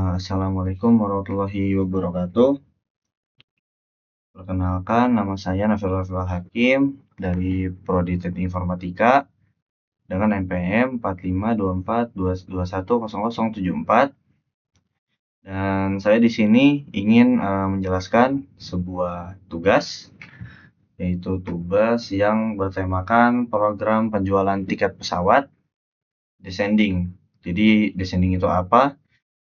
Assalamualaikum warahmatullahi wabarakatuh. Perkenalkan, nama saya Nafil Hakim dari Prodi Teknik Informatika dengan NPM 452422100074. Dan saya di sini ingin menjelaskan sebuah tugas, yaitu tugas yang bertemakan program penjualan tiket pesawat descending. Jadi descending itu apa?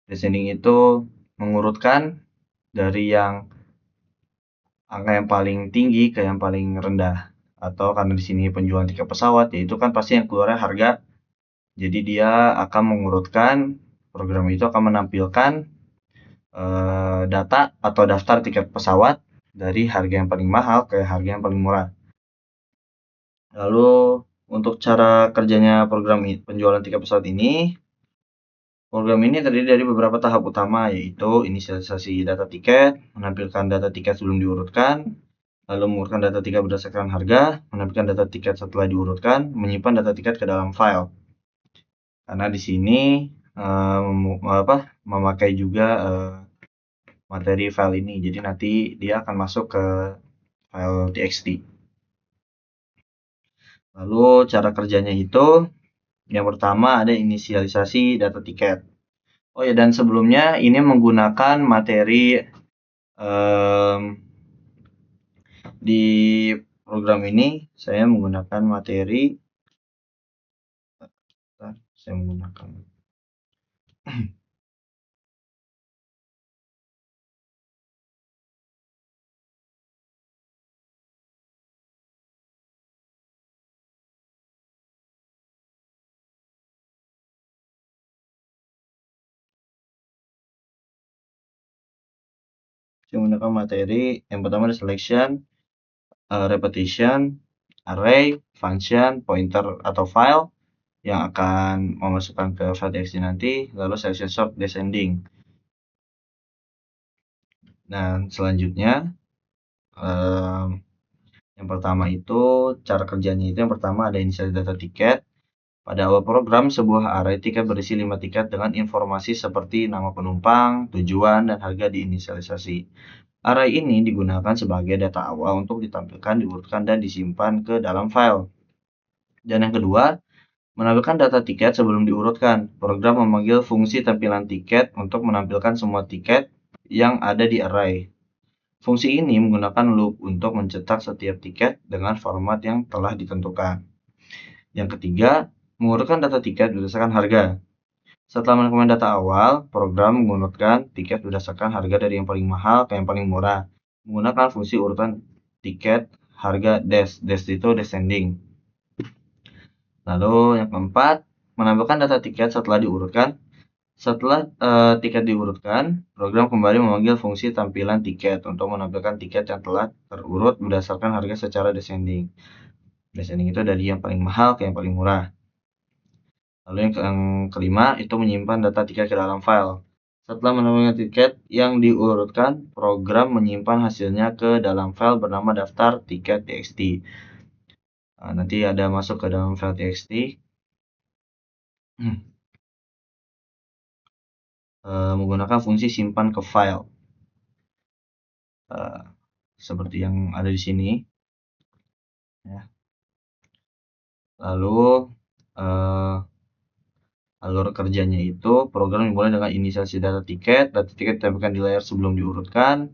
Descending itu mengurutkan dari yang angka yang paling tinggi ke yang paling rendah. Atau karena di sini penjualan tiket pesawat, yaitu kan pasti yang keluarnya harga. Jadi dia akan mengurutkan, program itu akan menampilkan data atau daftar tiket pesawat dari harga yang paling mahal ke harga yang paling murah. Lalu untuk cara kerjanya program penjualan tiket pesawat ini, program ini terdiri dari beberapa tahap utama, yaitu inisialisasi data tiket, menampilkan data tiket sebelum diurutkan, lalu mengurutkan data tiket berdasarkan harga, menampilkan data tiket setelah diurutkan, menyimpan data tiket ke dalam file. Karena di sini memakai juga materi file ini, jadi nanti dia akan masuk ke file txt. Lalu cara kerjanya itu, yang pertama ada inisialisasi data tiket. Oh ya, dan sebelumnya ini menggunakan materi di program ini saya menggunakan materi saya menggunakan materi yang pertama ada selection, repetition, array, function, pointer atau file yang akan memasukkan ke file txt nanti, lalu selection sort descending. Dan selanjutnya yang pertama itu cara kerjanya itu, yang pertama ada inisialisasi data tiket. Pada awal program, sebuah array tiket berisi 5 tiket dengan informasi seperti nama penumpang, tujuan, dan harga diinisialisasi. Array ini digunakan sebagai data awal untuk ditampilkan, diurutkan, dan disimpan ke dalam file. Dan yang kedua, menampilkan data tiket sebelum diurutkan. Program memanggil fungsi tampilan tiket untuk menampilkan semua tiket yang ada di array. Fungsi ini menggunakan loop untuk mencetak setiap tiket dengan format yang telah ditentukan. Yang ketiga, mengurutkan data tiket berdasarkan harga. Setelah menemukan data awal, program mengurutkan tiket berdasarkan harga dari yang paling mahal ke yang paling murah, menggunakan fungsi urutan tiket harga dash. Dash itu descending. Lalu yang keempat, menampilkan data tiket setelah diurutkan. Setelah tiket diurutkan, program kembali memanggil fungsi tampilan tiket untuk menampilkan tiket yang telah terurut berdasarkan harga secara descending. Descending itu dari yang paling mahal ke yang paling murah. Lalu yang kelima itu menyimpan data tiket ke dalam file. Setelah menemukan tiket yang diurutkan, program menyimpan hasilnya ke dalam file bernama daftar tiket txt. Nanti ada masuk ke dalam file txt. Menggunakan fungsi simpan ke file. Seperti yang ada di sini. Ya. Lalu alur kerjanya itu, program dimulai dengan inisialisasi data tiket ditempelkan di layar sebelum diurutkan.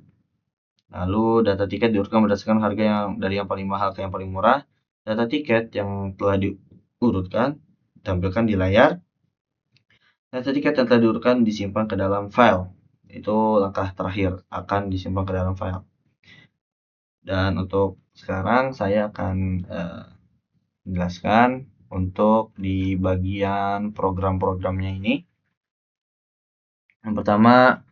Lalu data tiket diurutkan berdasarkan harga yang dari yang paling mahal ke yang paling murah. Data tiket yang telah diurutkan ditampilkan di layar. Data tiket yang telah diurutkan disimpan ke dalam file. Itu langkah terakhir, akan disimpan ke dalam file. Dan untuk sekarang saya akan menjelaskan untuk di bagian program-programnya ini. Yang pertama,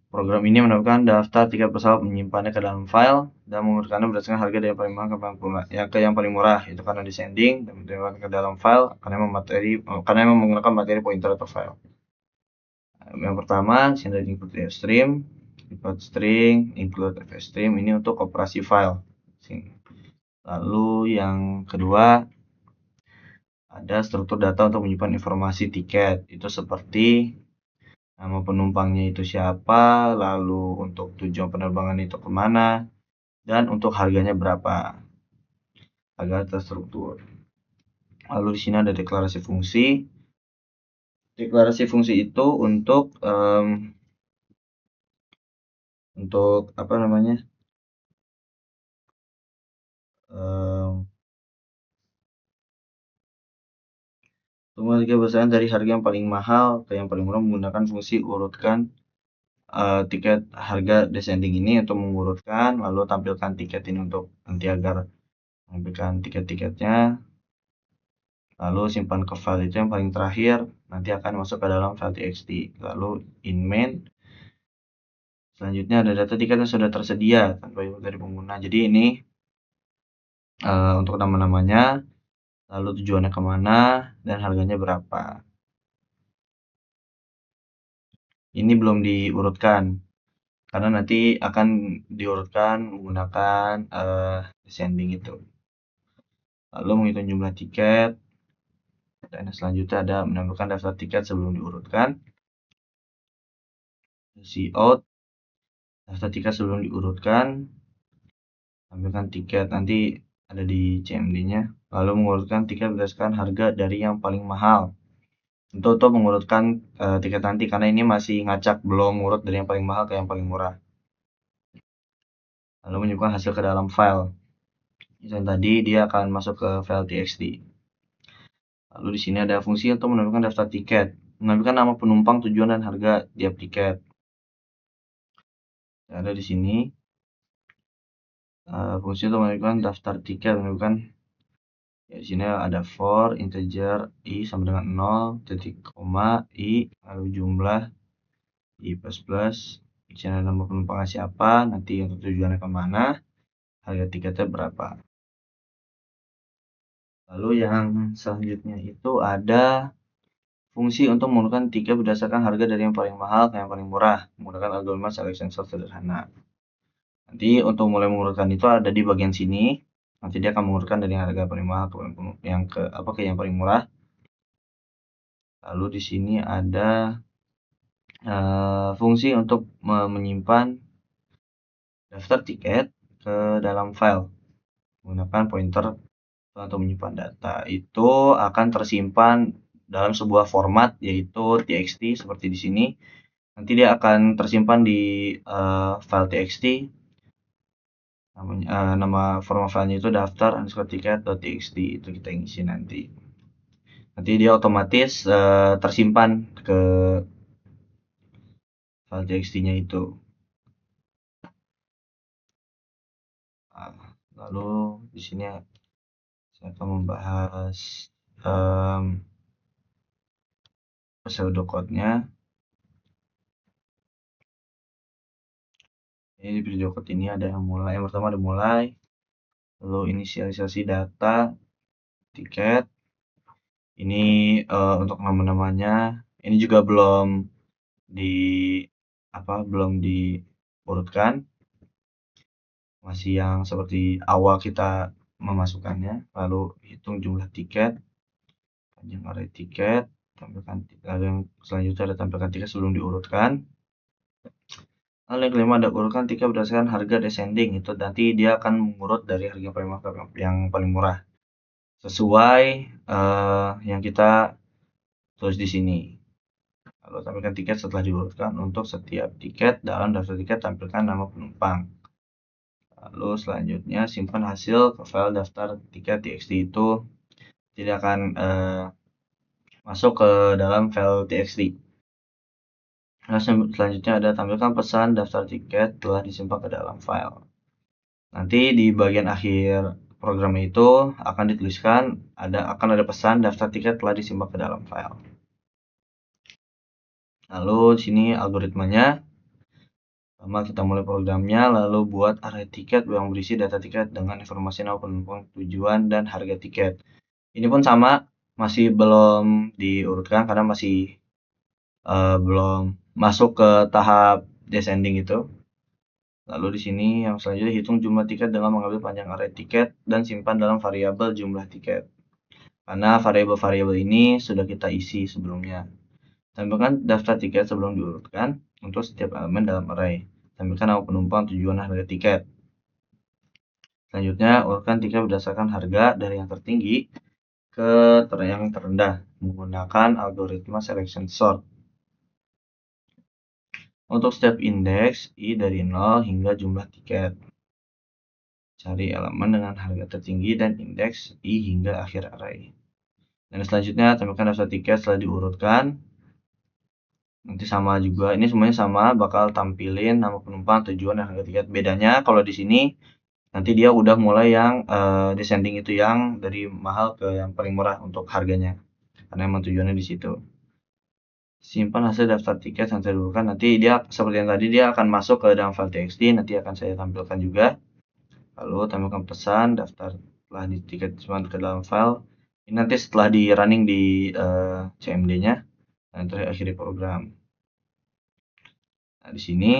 program ini menampilkan daftar tiket pesawat, menyimpannya ke dalam file dan mengurutkannya berdasarkan harga dari yang paling mahal ke yang paling murah. Itu karena descending dan menampilkan ke dalam file karena menggunakan materi pointer atau file. Yang pertama, sender input stream, input string, include fstream, ini untuk operasi file. Lalu yang kedua, ada struktur data untuk menyimpan informasi tiket. Itu seperti nama penumpangnya itu siapa, lalu untuk tujuan penerbangan itu kemana, dan untuk harganya berapa, agar terstruktur. Lalu di sini ada deklarasi fungsi. Deklarasi fungsi itu untuk apa namanya? Untuk berdasarkan dari harga yang paling mahal ke yang paling murah menggunakan fungsi urutkan tiket harga descending ini untuk mengurutkan, lalu tampilkan tiket ini untuk nanti agar menampilkan tiket-tiketnya, lalu simpan ke file itu yang paling terakhir, nanti akan masuk ke dalam file txt. Lalu in main, selanjutnya ada data tiket yang sudah tersedia tanpa input dari pengguna. Jadi ini untuk nama-namanya, lalu tujuannya kemana, dan harganya berapa. Ini belum diurutkan, karena nanti akan diurutkan menggunakan descending itu. Lalu menghitung jumlah tiket, dan selanjutnya ada menambahkan daftar tiket sebelum diurutkan. See out, daftar tiket sebelum diurutkan, tampilkan tiket, nanti ada di CMD-nya. Lalu mengurutkan tiket berdasarkan harga dari yang paling mahal. Untuk mengurutkan tiket nanti, karena ini masih ngacak, belum urut dari yang paling mahal ke yang paling murah. Lalu menyimpan hasil ke dalam file. Misalnya tadi dia akan masuk ke file txt. Lalu di sini ada fungsi untuk menampilkan daftar tiket, menampilkan nama penumpang, tujuan, dan harga tiap tiket. Ada di sini fungsi untuk menampilkan daftar tiket, menampilkan ya, di sini ada for integer i sama dengan 0, titik koma i, lalu jumlah i plus plus. Di sini ada nama penumpangnya siapa, nanti untuk tujuannya kemana, harga tiketnya berapa. Lalu yang selanjutnya itu ada fungsi untuk menggunakan tiket berdasarkan harga dari yang paling mahal ke yang paling murah menggunakan algoritma selection sort sederhana. Nanti untuk mulai mengurutkan itu ada di bagian sini. Nanti dia akan mengurutkan dari harga paling mahal ke yang paling murah. Lalu di sini ada fungsi untuk menyimpan daftar tiket ke dalam file menggunakan pointer untuk menyimpan data. Itu akan tersimpan dalam sebuah format yaitu txt seperti di sini. Nanti dia akan tersimpan di file txt. Nama format filenya itu daftar underscore tiket.txt, itu kita isi nanti. Nanti dia otomatis tersimpan ke file txt-nya itu. Lalu di sini saya akan membahas pseudocode-nya. Ini di pseudocode ini ada yang mulai. Yang pertama ada mulai, lalu inisialisasi data tiket. Ini untuk nama-namanya. Ini juga belum diurutkan, masih yang seperti awal kita memasukkannya. Lalu hitung jumlah tiket, panjang array tiket, tampilkan. Lalu yang selanjutnya ada tampilkan tiket sebelum diurutkan. Lalu yang kelima ada urutkan tiket berdasarkan harga descending. Itu nanti dia akan mengurut dari harga paling mahal ke yang paling murah sesuai yang kita tulis di sini. Lalu tampilkan tiket setelah diurutkan. Untuk setiap tiket dalam daftar tiket tampilkan nama penumpang. Lalu selanjutnya simpan hasil ke file daftar tiket txt itu tidak akan masuk ke dalam file txt. Nah, selanjutnya ada tampilkan pesan daftar tiket telah disimpan ke dalam file. Nanti di bagian akhir program itu akan dituliskan akan ada pesan daftar tiket telah disimpan ke dalam file. Lalu di sini algoritmanya. Pertama kita mulai programnya, lalu buat array tiket yang berisi data tiket dengan informasi nama penumpang, tujuan, dan harga tiket. Ini pun sama, masih belum diurutkan karena masih belum masuk ke tahap descending itu. Lalu di sini yang selanjutnya hitung jumlah tiket dengan mengambil panjang array tiket dan simpan dalam variabel jumlah tiket. Karena variabel-variabel ini sudah kita isi sebelumnya. Tampilkan daftar tiket sebelum diurutkan untuk setiap elemen dalam array. Tampilkan nama penumpang, tujuan, dan harga tiket. Selanjutnya, urutkan tiket berdasarkan harga dari yang tertinggi ke yang terendah menggunakan algoritma selection sort. Untuk setiap indeks, I dari 0 hingga jumlah tiket. Cari elemen dengan harga tertinggi dan indeks I hingga akhir array. Dan selanjutnya, tampilkan daftar tiket setelah diurutkan. Nanti sama juga, ini semuanya sama, bakal tampilin nama penumpang, tujuan, dan harga tiket. Bedanya kalau di sini nanti dia udah mulai yang descending itu yang dari mahal ke yang paling murah untuk harganya. Karena emang tujuannya di situ. Simpan hasil daftar tiket sampai dulu kan, nanti dia seperti yang tadi dia akan masuk ke dalam file txt, nanti akan saya tampilkan juga. Lalu tampilkan pesan daftar telah di tiket disimpan ke dalam file ini, nanti setelah di running di CMD nya dan terakhiri program. Nah, di sini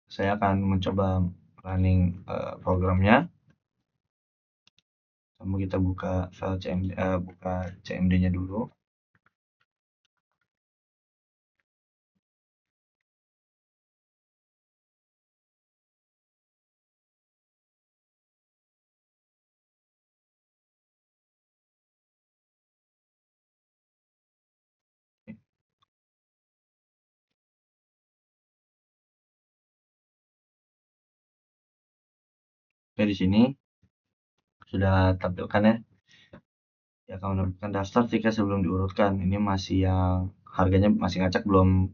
saya akan mencoba running programnya. Sama kita buka file CMD, buka CMD nya dulu. Oke, di sini sudah tampilkan ya. Ya, akan menemukan daftar tiket sebelum diurutkan. Ini masih yang harganya masih ngacak, belum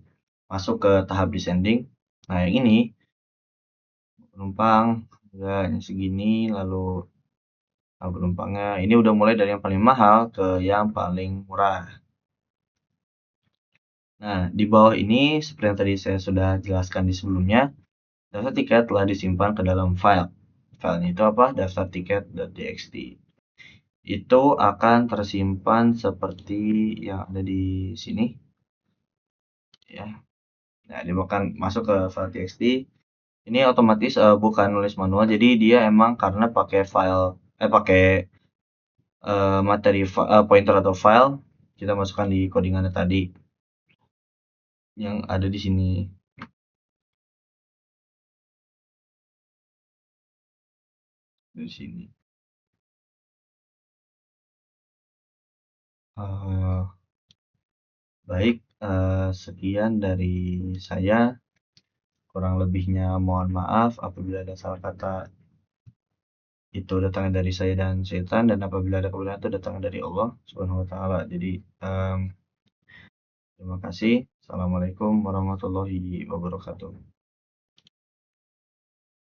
masuk ke tahap descending. Nah, yang ini penumpang harganya segini, lalu penumpangnya ini udah mulai dari yang paling mahal ke yang paling murah. Nah, di bawah ini seperti yang tadi saya sudah jelaskan di sebelumnya, daftar tiket telah disimpan ke dalam file. Filenya itu apa? Daftar tiket.txt. Itu akan tersimpan seperti yang ada di sini. Ya. Nah, dia akan masuk ke file txt. Ini otomatis bukan nulis manual, jadi dia emang karena pakai file pakai materi pointer atau file, kita masukkan di codingannya tadi yang ada di sini. Di sini. Baik, sekian dari saya. Kurang lebihnya mohon maaf apabila ada salah kata. Itu datangnya dari saya dan setan, dan apabila ada kebenaran itu datangnya dari Allah Subhanahu wa taala. Jadi terima kasih. Assalamualaikum warahmatullahi wabarakatuh.